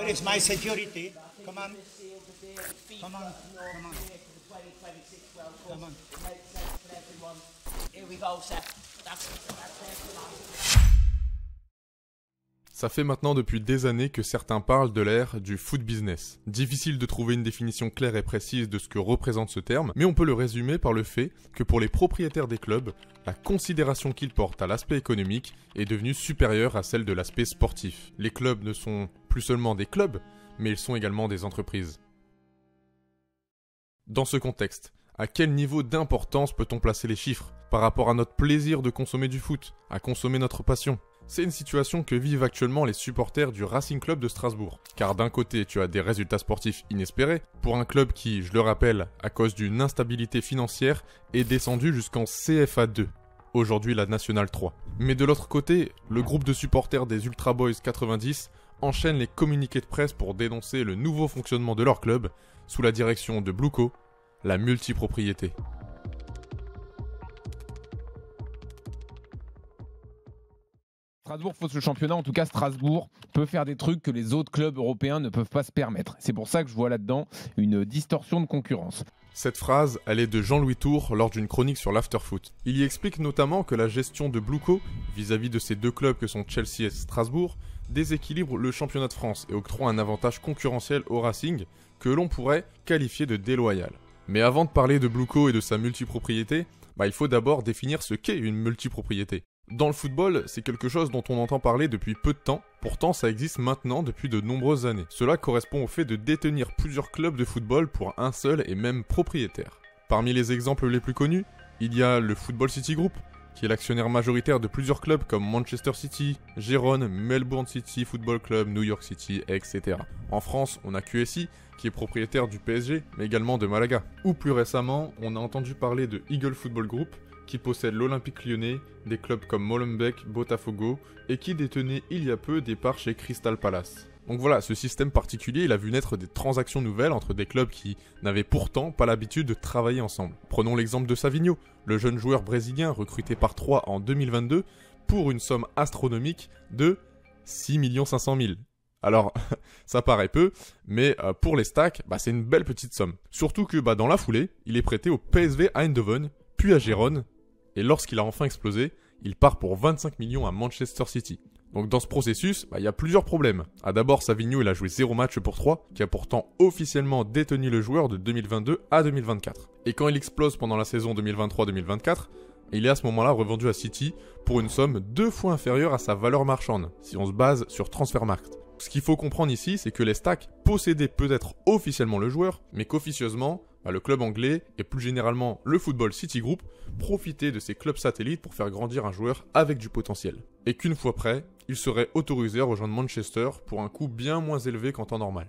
is my security. Come on. Come on. Come on. Come on. Here we go, sir. That's Ça fait maintenant depuis des années que certains parlent de l'ère du foot business. Difficile de trouver une définition claire et précise de ce que représente ce terme, mais on peut le résumer par le fait que pour les propriétaires des clubs, la considération qu'ils portent à l'aspect économique est devenue supérieure à celle de l'aspect sportif. Les clubs ne sont plus seulement des clubs, mais ils sont également des entreprises. Dans ce contexte, à quel niveau d'importance peut-on placer les chiffres par rapport à notre plaisir de consommer du foot, à consommer notre passion ? C'est une situation que vivent actuellement les supporters du Racing Club de Strasbourg. Car d'un côté, tu as des résultats sportifs inespérés, pour un club qui, je le rappelle, à cause d'une instabilité financière, est descendu jusqu'en CFA 2, aujourd'hui la Nationale 3. Mais de l'autre côté, le groupe de supporters des Ultra Boys 90 enchaîne les communiqués de presse pour dénoncer le nouveau fonctionnement de leur club, sous la direction de Blueco, la multipropriété. Strasbourg fausse le championnat, en tout cas Strasbourg peut faire des trucs que les autres clubs européens ne peuvent pas se permettre. C'est pour ça que je vois là-dedans une distorsion de concurrence. Cette phrase, elle est de Jean-Louis Tour lors d'une chronique sur l'Afterfoot. Il y explique notamment que la gestion de Blueco, vis-à-vis de ces deux clubs que sont Chelsea et Strasbourg, déséquilibre le championnat de France et octroie un avantage concurrentiel au Racing que l'on pourrait qualifier de déloyal. Mais avant de parler de Blueco et de sa multipropriété, il faut d'abord définir ce qu'est une multipropriété. Dans le football, c'est quelque chose dont on entend parler depuis peu de temps, pourtant ça existe maintenant depuis de nombreuses années. Cela correspond au fait de détenir plusieurs clubs de football pour un seul et même propriétaire. Parmi les exemples les plus connus, il y a le Football City Group, qui est l'actionnaire majoritaire de plusieurs clubs comme Manchester City, Gérone, Melbourne City Football Club, New York City, etc. En France, on a QSI, qui est propriétaire du PSG, mais également de Malaga. Ou plus récemment, on a entendu parler de Eagle Football Group, qui possède l'Olympique Lyonnais, des clubs comme Molenbeek, Botafogo, et qui détenait il y a peu des parts chez Crystal Palace. Donc voilà, ce système particulier, il a vu naître des transactions nouvelles entre des clubs qui n'avaient pourtant pas l'habitude de travailler ensemble. Prenons l'exemple de Savinho, le jeune joueur brésilien recruté par Troyes en 2022 pour une somme astronomique de 6 500 000. Alors, ça paraît peu, mais pour les stacks, c'est une belle petite somme. Surtout que dans la foulée, il est prêté au PSV Eindhoven, puis à Gérone, et lorsqu'il a enfin explosé, il part pour 25 millions à Manchester City. Donc dans ce processus, il y a plusieurs problèmes. D'abord, Savinho il a joué 0 match pour Troyes, qui a pourtant officiellement détenu le joueur de 2022 à 2024. Et quand il explose pendant la saison 2023-2024, il est à ce moment-là revendu à City pour une somme 2 fois inférieure à sa valeur marchande, si on se base sur Transfermarkt. Ce qu'il faut comprendre ici, c'est que les stacks possédaient peut-être officiellement le joueur, mais qu'officieusement, le club anglais, et plus généralement le Football City Group, profitaient de ces clubs satellites pour faire grandir un joueur avec du potentiel. Et qu'une fois prêt, il serait autorisé à rejoindre Manchester pour un coût bien moins élevé qu'en temps normal.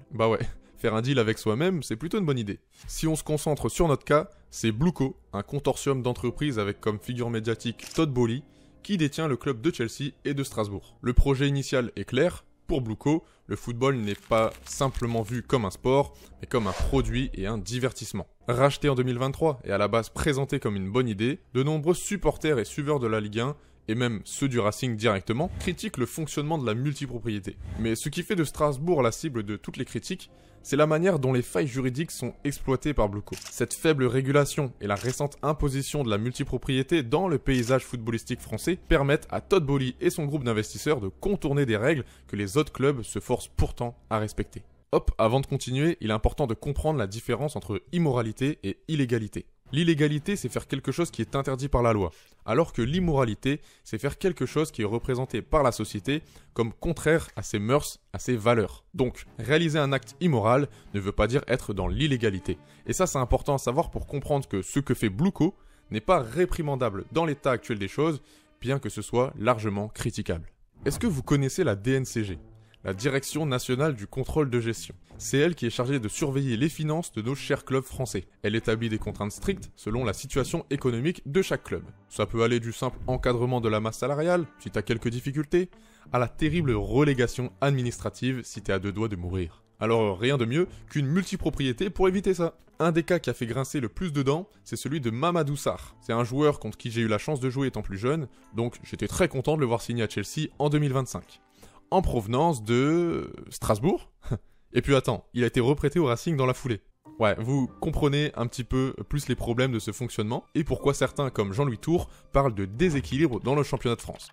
Faire un deal avec soi-même, c'est plutôt une bonne idée. Si on se concentre sur notre cas, c'est Blueco, un consortium d'entreprises avec comme figure médiatique Todd Boehly, qui détient le club de Chelsea et de Strasbourg. Le projet initial est clair. Pour Blueco, le football n'est pas simplement vu comme un sport, mais comme un produit et un divertissement. Racheté en 2023 et à la base présenté comme une bonne idée, de nombreux supporters et suiveurs de la Ligue 1, et même ceux du Racing directement, critiquent le fonctionnement de la multipropriété. Mais ce qui fait de Strasbourg la cible de toutes les critiques, c'est la manière dont les failles juridiques sont exploitées par Blueco. Cette faible régulation et la récente imposition de la multipropriété dans le paysage footballistique français permettent à Todd Boehly et son groupe d'investisseurs de contourner des règles que les autres clubs se forcent pourtant à respecter. Avant de continuer, il est important de comprendre la différence entre immoralité et illégalité. L'illégalité, c'est faire quelque chose qui est interdit par la loi, alors que l'immoralité, c'est faire quelque chose qui est représenté par la société comme contraire à ses mœurs, à ses valeurs. Donc, réaliser un acte immoral ne veut pas dire être dans l'illégalité. Et ça, c'est important à savoir pour comprendre que ce que fait Blueco n'est pas réprimandable dans l'état actuel des choses, bien que ce soit largement critiquable. Est-ce que vous connaissez la DNCG ? La Direction Nationale du Contrôle de Gestion. C'est elle qui est chargée de surveiller les finances de nos chers clubs français. Elle établit des contraintes strictes selon la situation économique de chaque club. Ça peut aller du simple encadrement de la masse salariale, si t'as quelques difficultés, à la terrible relégation administrative si t'es à 2 doigts de mourir. Alors rien de mieux qu'une multipropriété pour éviter ça. Un des cas qui a fait grincer le plus de dents, c'est celui de Mamadou Sarr. C'est un joueur contre qui j'ai eu la chance de jouer étant plus jeune, donc j'étais très content de le voir signer à Chelsea en 2025. en provenance de Strasbourg. Et puis attends, il a été reprêté au Racing dans la foulée. Ouais, vous comprenez un petit peu plus les problèmes de ce fonctionnement et pourquoi certains comme Jean-Louis Tour parlent de déséquilibre dans le championnat de France.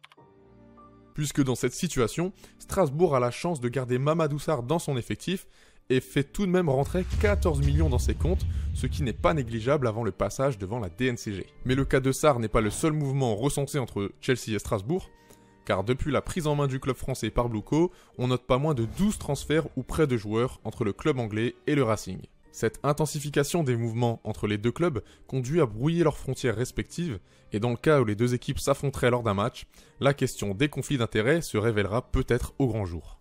Puisque dans cette situation, Strasbourg a la chance de garder Mamadou Sarr dans son effectif et fait tout de même rentrer 14 millions dans ses comptes, ce qui n'est pas négligeable avant le passage devant la DNCG. Mais le cas de Sarr n'est pas le seul mouvement recensé entre Chelsea et Strasbourg, car depuis la prise en main du club français par Bluco, on note pas moins de 12 transferts ou prêts de joueurs entre le club anglais et le Racing. Cette intensification des mouvements entre les deux clubs conduit à brouiller leurs frontières respectives, et dans le cas où les deux équipes s'affronteraient lors d'un match, la question des conflits d'intérêts se révélera peut-être au grand jour.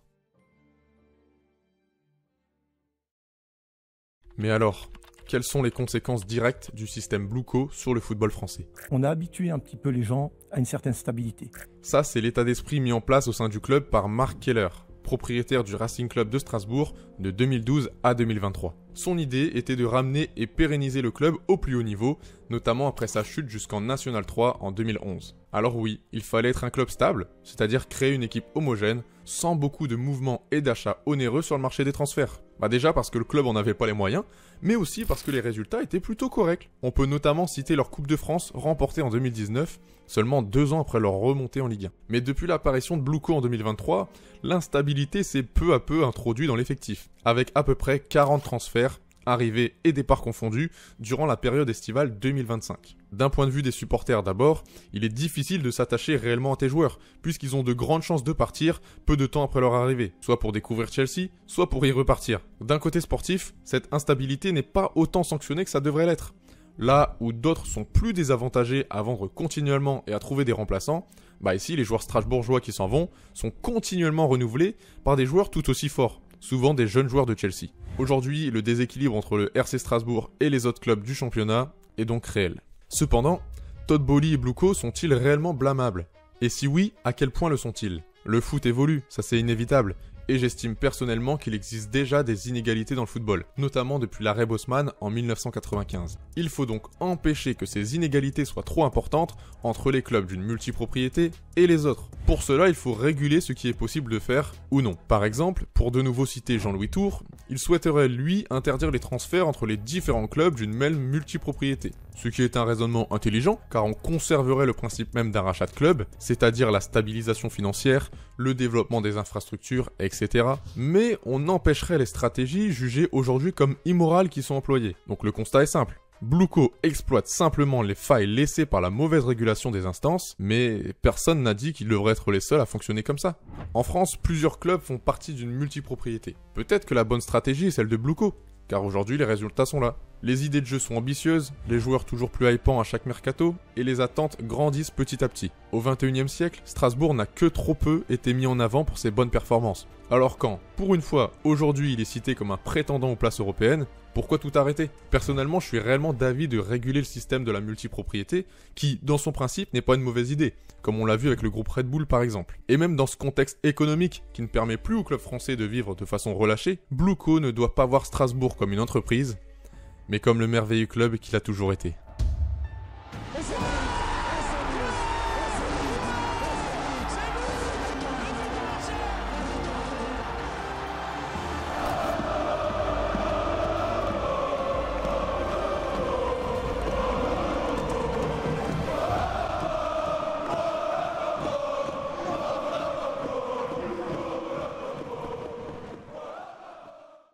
Mais alors, quelles sont les conséquences directes du système Bluco sur le football français? On a habitué un petit peu les gens à une certaine stabilité. Ça, c'est l'état d'esprit mis en place au sein du club par Marc Keller, propriétaire du Racing Club de Strasbourg de 2012 à 2023. Son idée était de ramener et pérenniser le club au plus haut niveau, notamment après sa chute jusqu'en National 3 en 2011. Alors oui, il fallait être un club stable, c'est-à-dire créer une équipe homogène, sans beaucoup de mouvements et d'achats onéreux sur le marché des transferts. Déjà parce que le club en avait pas les moyens, mais aussi parce que les résultats étaient plutôt corrects. On peut notamment citer leur Coupe de France remportée en 2019, seulement 2 ans après leur remontée en Ligue 1. Mais depuis l'apparition de Bluco en 2023, l'instabilité s'est peu à peu introduite dans l'effectif, avec à peu près 40 transferts, arrivées et départs confondus, durant la période estivale 2025. D'un point de vue des supporters d'abord, il est difficile de s'attacher réellement à tes joueurs, puisqu'ils ont de grandes chances de partir peu de temps après leur arrivée, soit pour découvrir Chelsea, soit pour y repartir. D'un côté sportif, cette instabilité n'est pas autant sanctionnée que ça devrait l'être. Là où d'autres sont plus désavantagés à vendre continuellement et à trouver des remplaçants, ici les joueurs strasbourgeois qui s'en vont sont continuellement renouvelés par des joueurs tout aussi forts, souvent des jeunes joueurs de Chelsea. Aujourd'hui, le déséquilibre entre le RC Strasbourg et les autres clubs du championnat est donc réel. Cependant, Todd Boehly et Bluco sont-ils réellement blâmables? Et si oui, à quel point le sont-ils? Le foot évolue, ça c'est inévitable, et j'estime personnellement qu'il existe déjà des inégalités dans le football, notamment depuis l'arrêt Bosman en 1995. Il faut donc empêcher que ces inégalités soient trop importantes entre les clubs d'une multipropriété et les autres. Pour cela, il faut réguler ce qui est possible de faire ou non. Par exemple, pour de nouveau citer Jean-Louis Tour, il souhaiterait lui interdire les transferts entre les différents clubs d'une même multipropriété. Ce qui est un raisonnement intelligent, car on conserverait le principe même d'un rachat de club, c'est-à-dire la stabilisation financière, le développement des infrastructures, etc. Mais on empêcherait les stratégies jugées aujourd'hui comme immorales qui sont employées. Donc le constat est simple. Bluco exploite simplement les failles laissées par la mauvaise régulation des instances, mais personne n'a dit qu'ils devraient être les seuls à fonctionner comme ça. En France, plusieurs clubs font partie d'une multipropriété. Peut-être que la bonne stratégie est celle de Bluco, car aujourd'hui les résultats sont là. Les idées de jeu sont ambitieuses, les joueurs toujours plus hypants à chaque mercato, et les attentes grandissent petit à petit. Au XXIe siècle, Strasbourg n'a que trop peu été mis en avant pour ses bonnes performances. Alors quand, pour une fois, aujourd'hui il est cité comme un prétendant aux places européennes, pourquoi tout arrêter? Personnellement, je suis réellement d'avis de réguler le système de la multipropriété, qui, dans son principe, n'est pas une mauvaise idée, comme on l'a vu avec le groupe Red Bull par exemple. Et même dans ce contexte économique qui ne permet plus au club français de vivre de façon relâchée, Bluco ne doit pas voir Strasbourg comme une entreprise, mais comme le merveilleux club qu'il a toujours été.